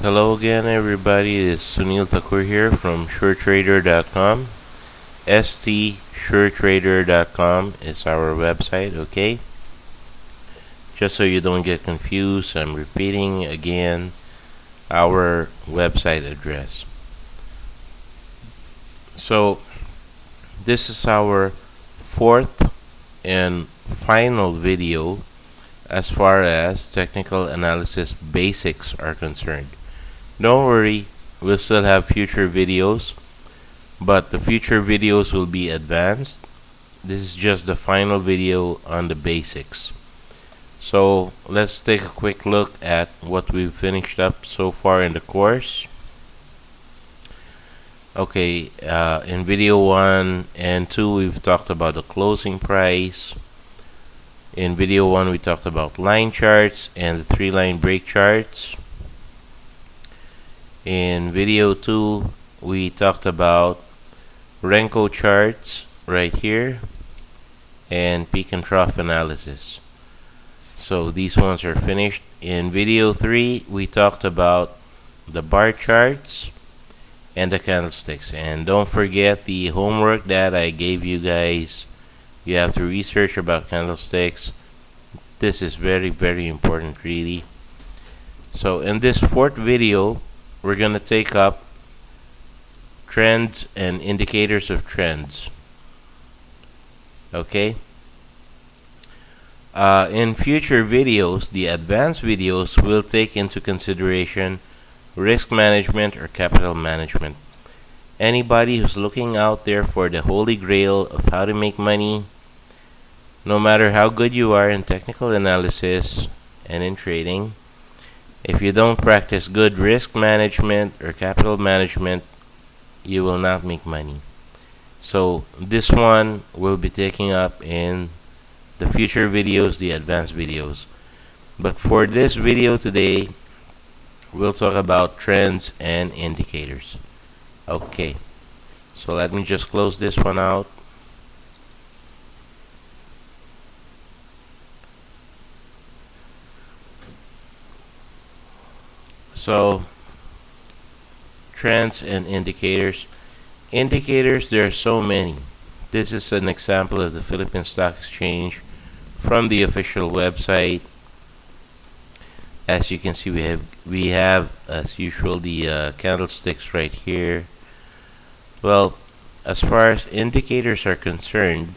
Hello again, everybody. It's Sunil Thakur here from SureTrader.com. STSureTrader.com is our website, okay? Just so you don't get confused, I'm repeating again our website address. So, this is our fourth and final video as far as technical analysis basics are concerned. Don't worry, we'll still have future videos, but the future videos will be advanced. This is just the final video on the basics. So let's take a quick look at what we've finished up so far in the course. Okay, in video 1 and 2 we've talked about the closing price. In video 1 we talked about line charts and the 3-line break charts. In video 2 we talked about Renko charts right here and peak and trough analysis. So these ones are finished. In video 3 we talked about the bar charts and the candlesticks. And don't forget the homework that I gave you guys. You have to research about candlesticks. This is very, very important, really. So in this fourth video, we're going to take up trends and indicators of trends. Okay? In future videos, the advanced videos will take into consideration risk management or capital management. Anybody who's looking out there for the holy grail of how to make money, no matter how good you are in technical analysis and in trading, if you don't practice good risk management or capital management, you will not make money. So this one will be taking up in the future videos, the advanced videos. But for this video today, we'll talk about trends and indicators. Okay, so let me just close this one out. So, trends and indicators. Indicators, there are so many. This is an example of the Philippine Stock Exchange from the official website. As you can see, we have as usual the candlesticks right here. Well, as far as indicators are concerned,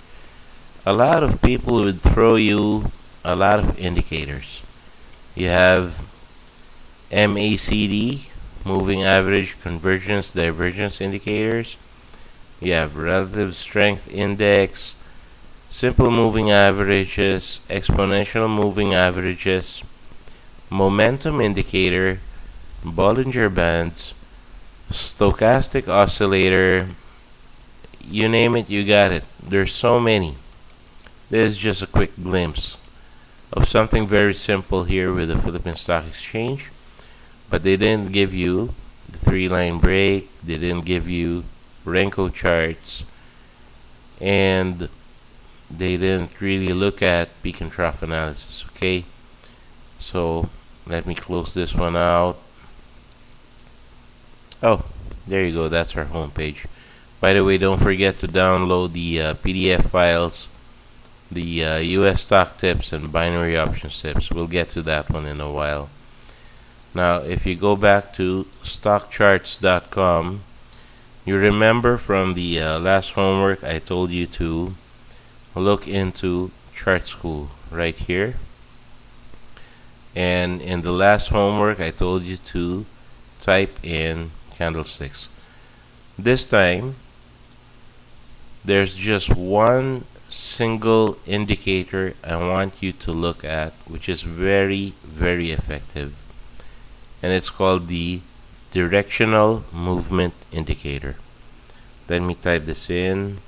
a lot of people would throw you a lot of indicators. You have MACD, moving average convergence divergence indicators. You have relative strength index, simple moving averages, exponential moving averages, momentum indicator, Bollinger Bands, stochastic oscillator. You name it, you got it. There's so many. This is just a quick glimpse of something very simple here with the Philippine Stock Exchange. But they didn't give you the 3-line break, they didn't give you Renko charts, and they didn't really look at peak and trough analysis, okay? So let me close this one out. Oh, there you go, that's our home page. By the way, don't forget to download the PDF files, the US stock tips and binary options tips. We'll get to that one in a while. Now, if you go back to stockcharts.com, you remember from the last homework I told you to look into Chart School right here. And in the last homework I told you to type in candlesticks. This time, there's just one single indicator I want you to look at, which is very, very effective. And it's called the Directional Movement Indicator. Let me type this in.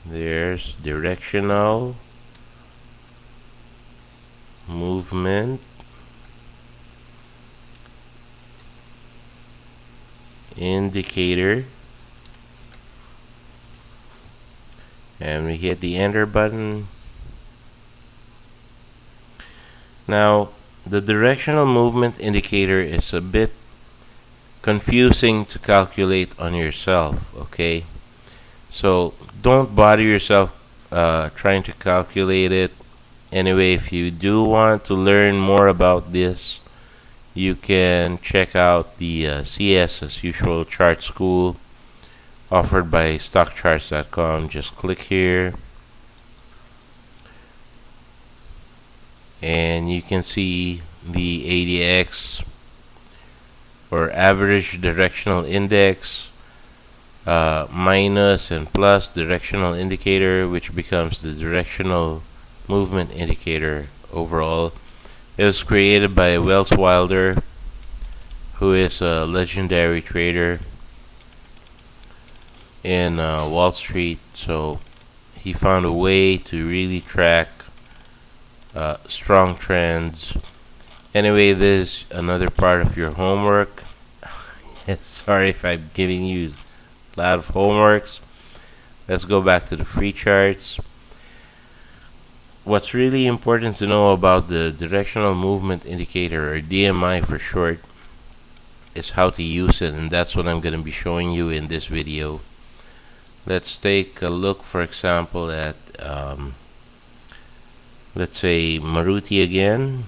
There's Directional Movement Indicator. and we hit the enter button. Now the directional movement indicator is a bit confusing to calculate on yourself, okay? So don't bother yourself trying to calculate it. Anyway, if you do want to learn more about this, you can check out the CS as usual chart school offered by stockcharts.com. Just click here and you can see the ADX or average directional index, minus and plus directional indicator, which becomes the directional movement indicator overall. It was created by Wells Wilder, who is a legendary trader in Wall Street. So he found a way to really track strong trends. Anyway, this is another part of your homework. Sorry if I'm giving you a lot of homeworks. Let's go back to the free charts. What's really important to know about the directional movement indicator, or DMI for short, is how to use it, and that's what I'm going to be showing you in this video. Let's take a look, for example, at let's say Maruti again.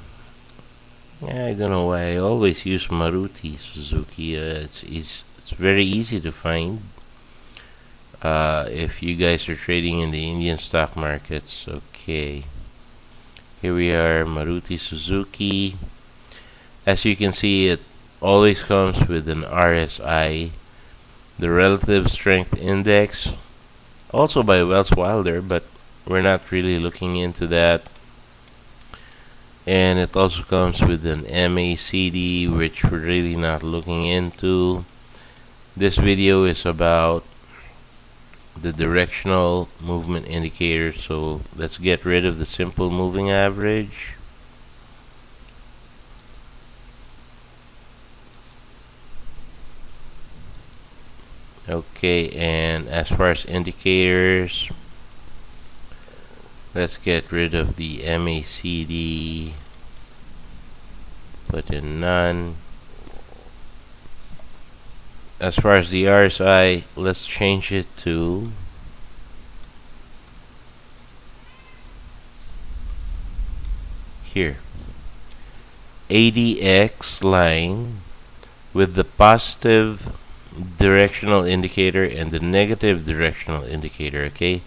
I don't know why I always use Maruti Suzuki. It's very easy to find if you guys are trading in the Indian stock markets. Okay, here we are, Maruti Suzuki. As you can see, it always comes with an RSI, the Relative Strength Index, also by Wells Wilder, but we're not really looking into that. And it also comes with an MACD, which we're really not looking into. This video is about the directional movement indicator, so let's get rid of the simple moving average. Okay, and as far as indicators, let's get rid of the MACD, put in none. As far as the RSI, let's change it to here, ADX line with the positive directional indicator and the negative directional indicator. Okay,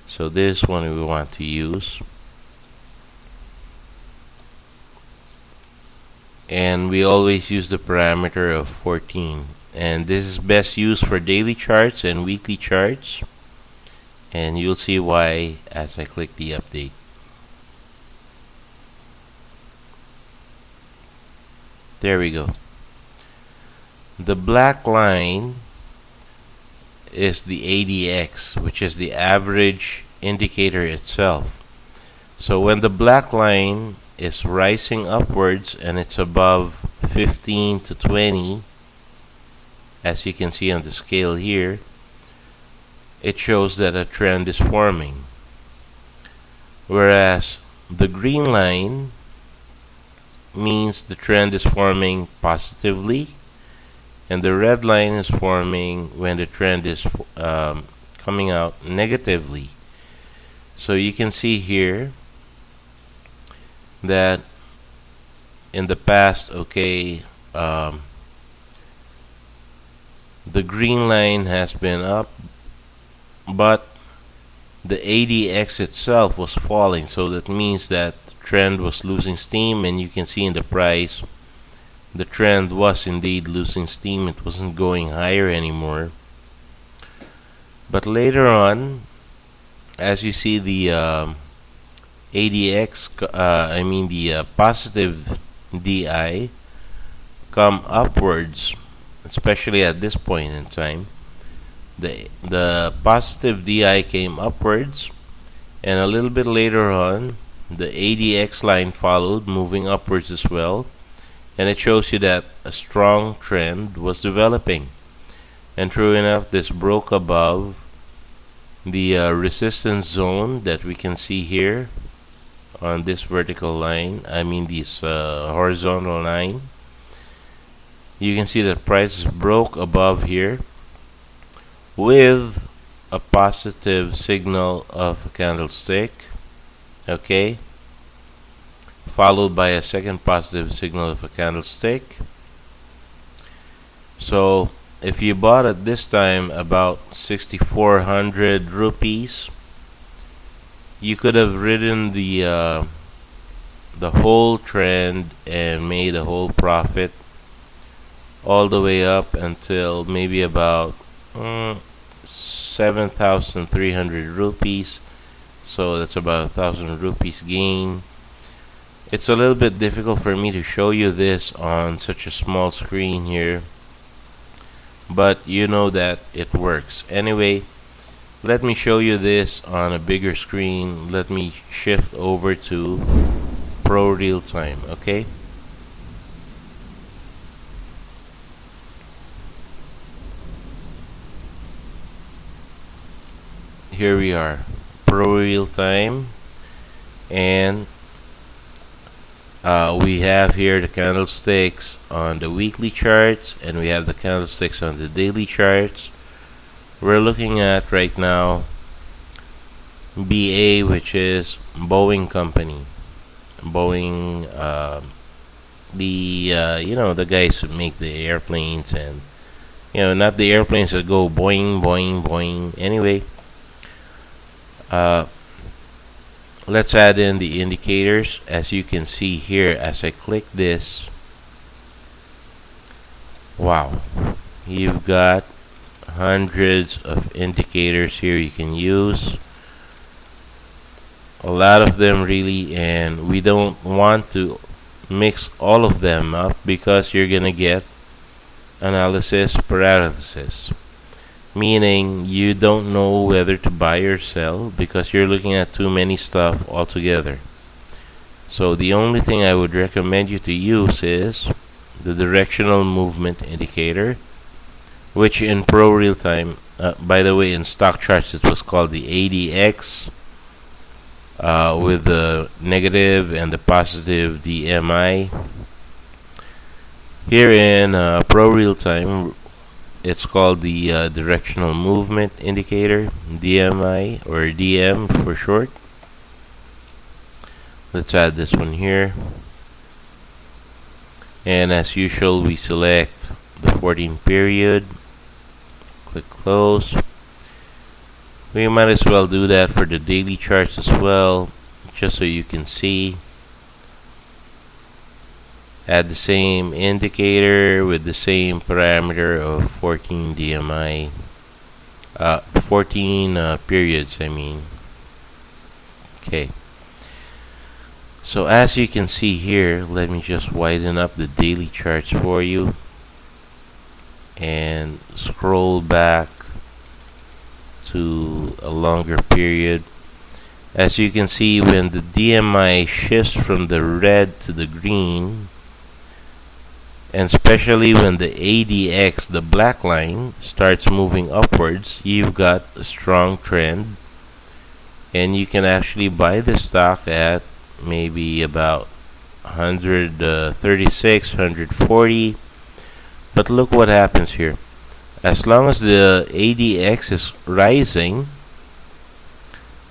so this one we want to use, and we always use the parameter of 14, and this is best used for daily charts and weekly charts, and you'll see why as I click the update. There we go. The black line is the ADX, which is the average indicator itself. So when the black line is rising upwards and it's above 15 to 20, as you can see on the scale here, it shows that a trend is forming. Whereas the green line means the trend is forming positively, and the red line is forming when the trend is coming out negatively. So you can see here that in the past, okay, the green line has been up, but the ADX itself was falling, so that means that the trend was losing steam, and you can see in the price the trend was indeed losing steam. It wasn't going higher anymore. But later on, as you see the ADX, the positive DI come upwards, especially at this point in time. The positive DI came upwards, and a little bit later on, the ADX line followed, moving upwards as well. And it shows you that a strong trend was developing. And true enough, this broke above the resistance zone that we can see here on this vertical line, I mean this horizontal line. You can see that prices broke above here with a positive signal of a candlestick, okay, followed by a second positive signal of a candlestick. So if you bought at this time about 6,400 rupees, you could have ridden the whole trend and made a whole profit all the way up until maybe about 7,300 rupees. So that's about 1,000 rupees gain. It's a little bit difficult for me to show you this on such a small screen here, but you know that it works. Anyway, let me show you this on a bigger screen. Let me shift over to Pro Real Time, okay? Here we are, Pro Real Time, and we have here the candlesticks on the weekly charts, and we have the candlesticks on the daily charts. We're looking at right now BA, which is Boeing Company. Boeing, the guys who make the airplanes, and not the airplanes that go boing, boing, boing. Anyway, let's add in the indicators. As you can see here, as I click this, wow, you've got hundreds of indicators here you can use. A lot of them really, and we don't want to mix all of them up because you're gonna get analysis paralysis, meaning you don't know whether to buy or sell because you're looking at too many stuff altogether. So the only thing I would recommend you to use is the directional movement indicator, which in Pro Real Time, by the way, in stock charts it was called the ADX, with the negative and the positive DMI. Here in Pro Real Time, it's called the directional movement indicator, DMI, or DM for short. Let's add this one here, and as usual we select the 14 period, click close. We might as well do that for the daily charts as well, just so you can see. Add the same indicator with the same parameter of 14 DMI, 14 periods, I mean. Okay. So as you can see here, let me just widen up the daily charts for you and scroll back to a longer period. As you can see, when the DMI shifts from the red to the green, and especially when the ADX, the black line, starts moving upwards, you've got a strong trend, and you can actually buy the stock at maybe about 136, 140. But look what happens here. As long as the ADX is rising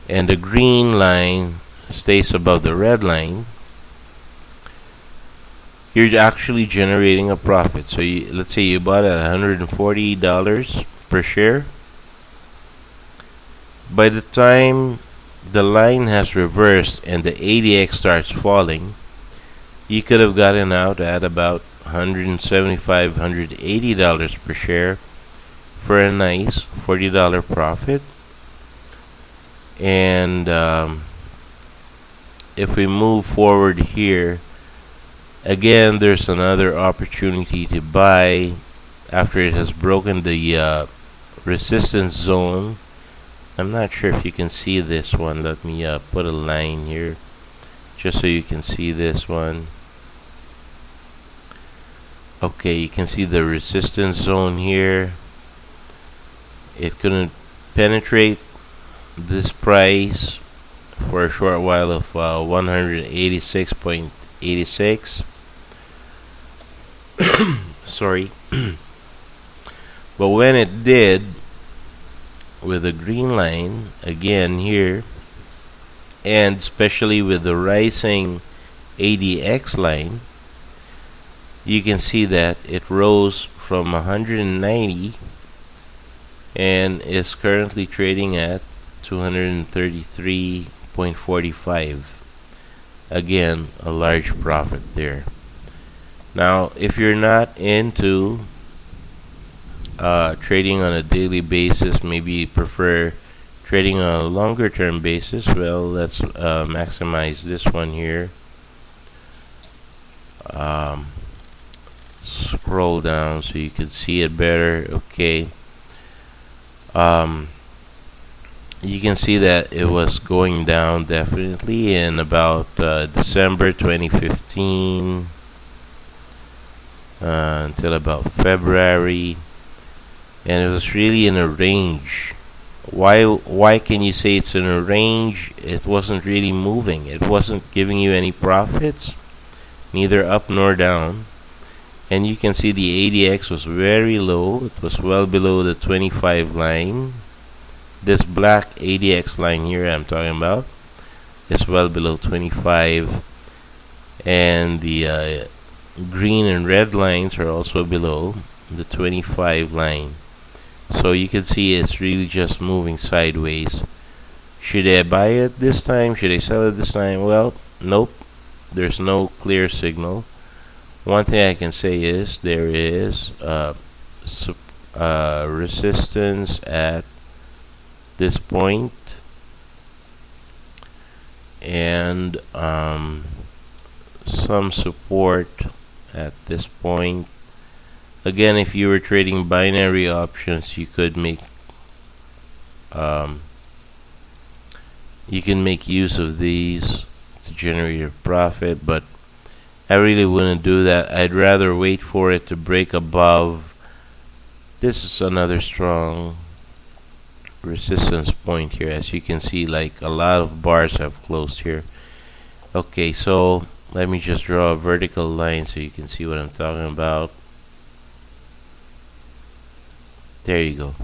and the green line stays above the red line, you're actually generating a profit. So let's say you bought at $140 per share. By the time the line has reversed and the ADX starts falling, you could have gotten out at about $175, $180 per share for a nice $40 profit. And if we move forward here, again, there's another opportunity to buy after it has broken the resistance zone. I'm not sure if you can see this one. Let me put a line here just so you can see this one. Okay, you can see the resistance zone here. It couldn't penetrate this price for a short while of 186.86. Sorry. But when it did, with the green line again here, and especially with the rising ADX line, you can see that it rose from 190 and is currently trading at 233.45. Again, a large profit there. Now, if you're not into trading on a daily basis, maybe you prefer trading on a longer term basis, well, let's maximize this one here. Scroll down so you can see it better. Okay. You can see that it was going down definitely in about December 2015 until about February, and it was really in a range. Why can you say it's in a range? It wasn't really moving. It wasn't giving you any profits, neither up nor down. And you can see the ADX was very low. It was well below the 25 line. This black ADX line here I'm talking about is well below 25, and the green and red lines are also below the 25 line. So you can see it's really just moving sideways. Should I buy it this time? Should I sell it this time? Well, nope. There's no clear signal. One thing I can say is there is resistance at this point, and some support at this point. Again, if you were trading binary options, you could make you can make use of these to generate a profit, but I really wouldn't do that. I'd rather wait for it to break above. This is another strong resistance point here. As you can see, like a lot of bars have closed here. Okay, so let me just draw a vertical line so you can see what I'm talking about. There you go.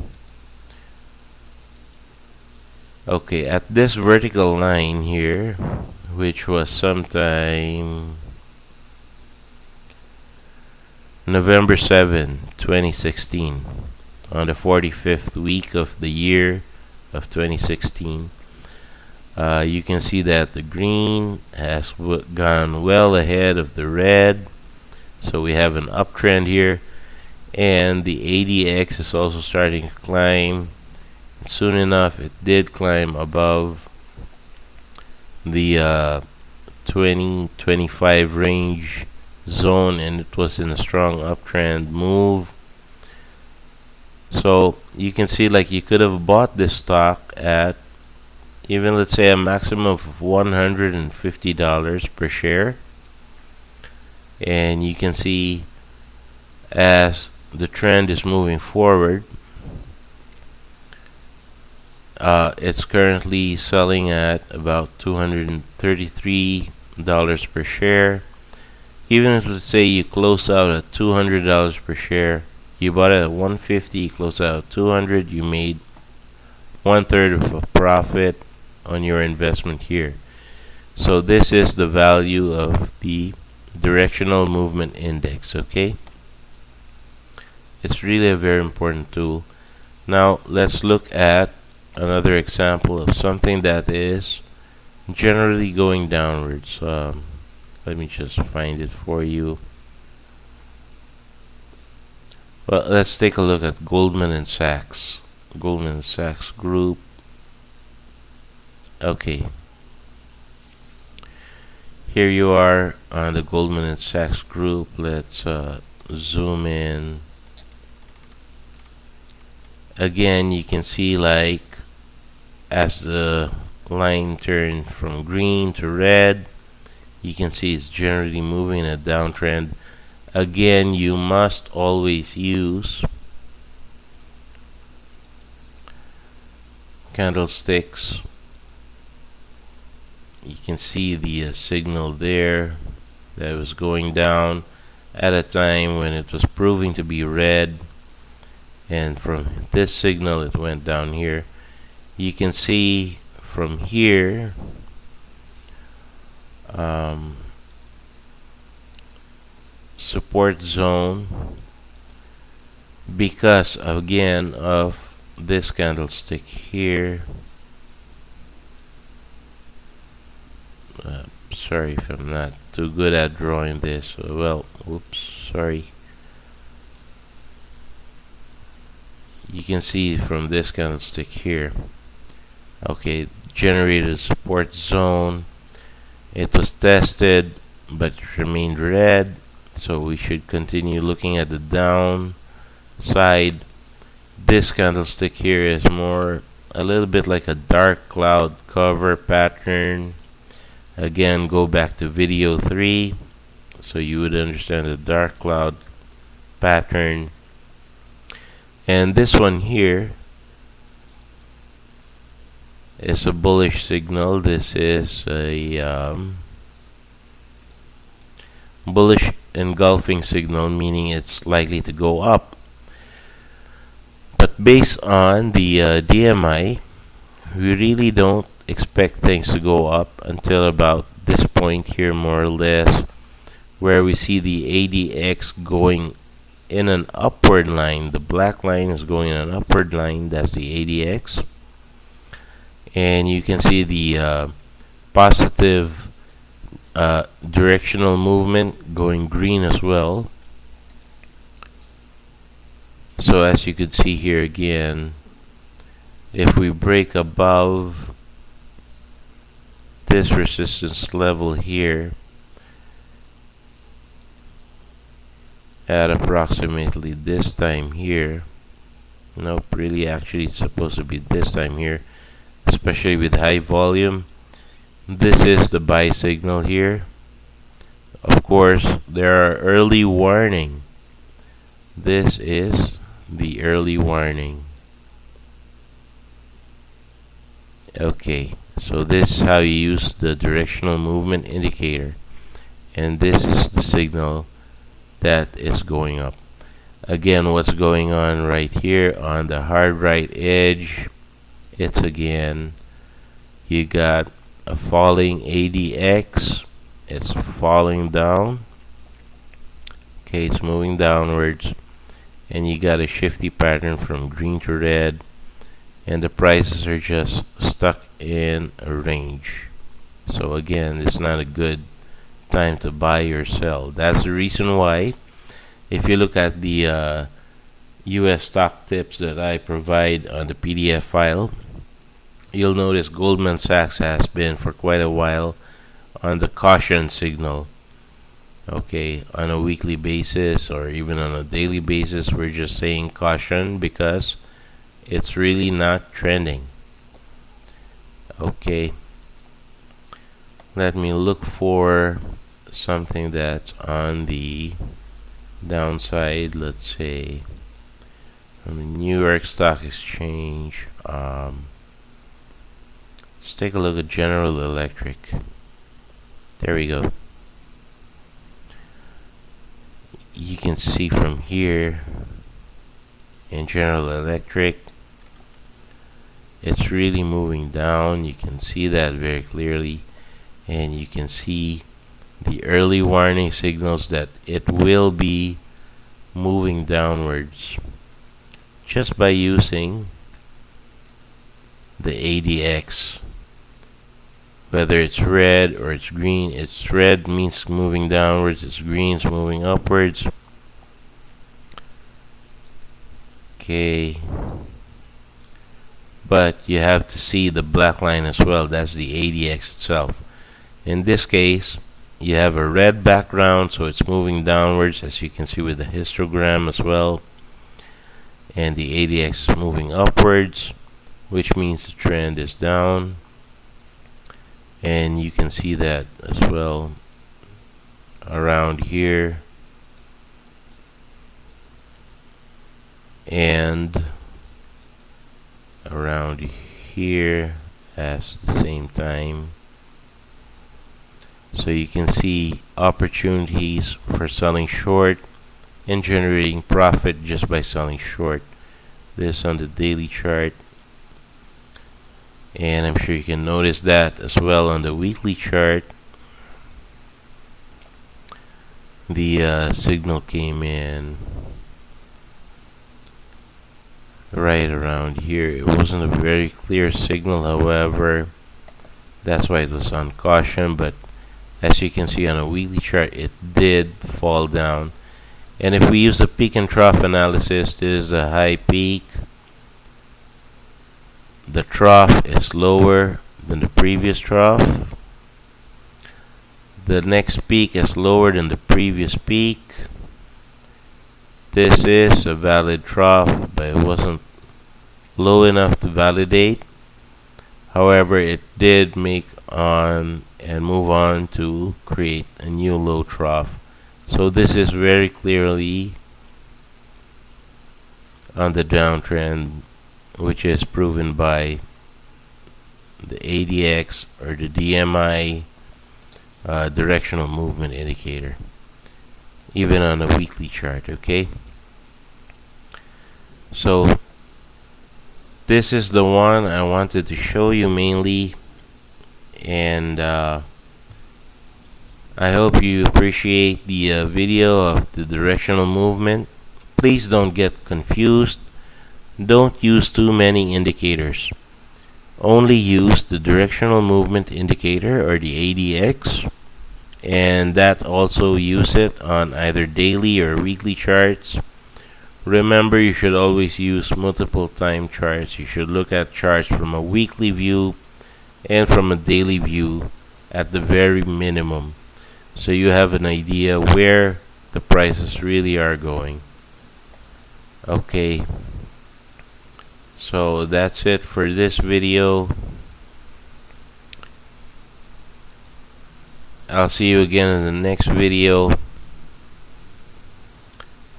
Okay, at this vertical line here, which was sometime November 7, 2016, on the 45th week of the year of 2016, you can see that the green has gone well ahead of the red, so we have an uptrend here, and the ADX is also starting to climb. Soon enough, it did climb above the 20-25 range zone, and it was in a strong uptrend move. So you can see, like, you could have bought this stock at even, let's say, a maximum of $150 per share, and you can see as the trend is moving forward, it's currently selling at about $233 per share. Even if, let's say, you close out at $200 per share, you bought it at $150, you close out at $200, you made 1/3 of a profit on your investment here. So this is the value of the Directional Movement Index, okay? It's really a very important tool. Now let's look at another example of something that is generally going downwards. Let me just find it for you. Well, let's take a look at Goldman & Sachs. Goldman & Sachs Group. Okay. Here you are on the Goldman & Sachs Group. Let's zoom in. Again, you can see, like, as the line turned from green to red, you can see it's generally moving in a downtrend. Again, you must always use candlesticks. You can see the signal there that was going down at a time when it was proving to be red, and from this signal it went down here. You can see from here support zone because again of this candlestick here. Sorry if I'm not too good at drawing this. Well, whoops, sorry. You can see from this candlestick here. Okay, generated a support zone. It was tested, but remained red. So we should continue looking at the down side. This candlestick here is more a little bit like a dark cloud cover pattern. Again, go back to video 3 so you would understand the dark cloud pattern. And this one here is a bullish signal. This is a bullish engulfing signal, meaning it's likely to go up. But based on the DMI, we really don't expect things to go up until about this point here, more or less, where we see the ADX going in an upward line. The black line is going in an upward line. That's the ADX. And you can see the positive directional movement going green as well. So as you could see here again, if we break above this resistance level here at approximately this time here, nope, really actually it's supposed to be this time here, especially with high volume. This is the buy signal here. Of course, there are early warning. This is the early warning. Okay, so this is how you use the directional movement indicator, and this is the signal that is going up. Again, what's going on right here on the hard right edge, it's again, you got a falling ADX. It's falling down. Okay, it's moving downwards, and you got a shifty pattern from green to red, and the prices are just stuck in a range. So again, it's not a good time to buy or sell. That's the reason why, if you look at the US stock tips that I provide on the PDF file, you'll notice Goldman Sachs has been for quite a while on the caution signal. Okay, on a weekly basis or even on a daily basis, we're just saying caution because it's really not trending. Okay, let me look for something that's on the downside. Let's say from the New York Stock Exchange. Let's take a look at General Electric. There we go. You can see from here in General Electric, it's really moving down. You can see that very clearly, and you can see the early warning signals that it will be moving downwards just by using the ADX. Whether it's red or it's green, it's red means moving downwards, it's green is moving upwards. Okay, but you have to see the black line as well. That's the ADX itself. In this case, you have a red background, so it's moving downwards, as you can see with the histogram as well, and the ADX is moving upwards, which means the trend is down. And you can see that as well around here and around here at the same time, so you can see opportunities for selling short and generating profit just by selling short. This on the daily chart, and I'm sure you can notice that as well on the weekly chart. The signal came in right around here. It wasn't a very clear signal, however, that's why it was on caution, but as you can see on a weekly chart, it did fall down. And if we use the peak and trough analysis, this is the high peak. The trough is lower than the previous trough. The next peak is lower than the previous peak. This is a valid trough, but it wasn't low enough to validate. However, it did make on and move on to create a new low trough. So this is very clearly on the downtrend, which is proven by the ADX or the DMI directional movement indicator, even on a weekly chart. Okay, so this is the one I wanted to show you mainly, and I hope you appreciate the video of the directional movement. Please don't get confused. Don't use too many indicators. Only use the directional movement indicator or the ADX, and that also use it on either daily or weekly charts. Remember, you should always use multiple time charts. You should look at charts from a weekly view and from a daily view at the very minimum, so you have an idea where the prices really are going. Okay, so that's it for this video. I'll see you again in the next video.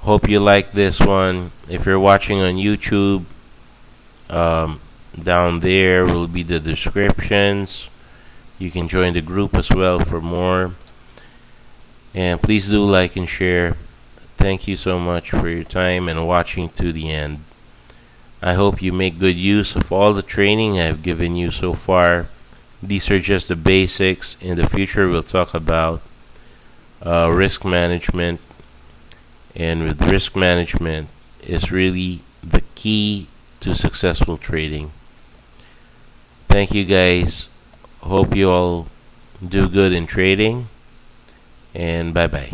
Hope you like this one. If you're watching on YouTube, down there will be the descriptions. You can join the group as well for more. And please do like and share. Thank you so much for your time and watching to the end. I hope you make good use of all the training I've given you so far. These are just the basics. In the future, we'll talk about risk management. And with risk management is really the key to successful trading. Thank you guys. Hope you all do good in trading. And bye-bye.